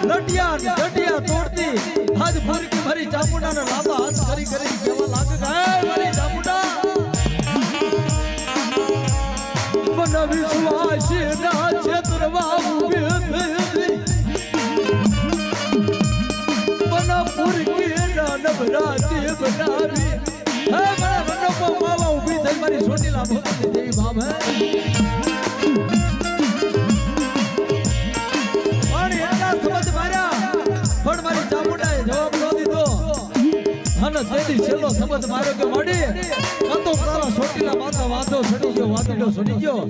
લટિયા ડટિયા તોડતી હાથ ભૂરી કે મારી ચામુંડાના લાંબા હાથ કરી કરી કેવા લાગે મારી ચામુંડા મન વિશ્વાસ ના છેતરવા ઉભી થઈ મન પૂરી ના નભરાતી બનાવી હે મારા મનકો માવા ઉભી થઈ મારી સોટીલા ભક્તિ દેવી ભાવ હે અને તેની છેલ્લો સંબંધ માર્યો કે મળી તો તારા સોટીલા માથા વાંધો સડી ગયો વાંધો સડી ગયો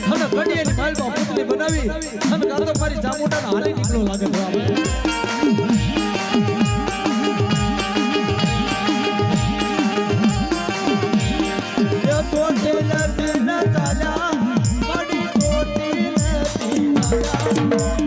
અને કડીએની માલમાં પુતલી બનાવી અને કાતો મારી ચામુંડાના હાલી નીકળો લાગે બરાબર એ ચોટીલા દિન ચાલ્યા મળી ચોટીલા દિન ચાલ્યા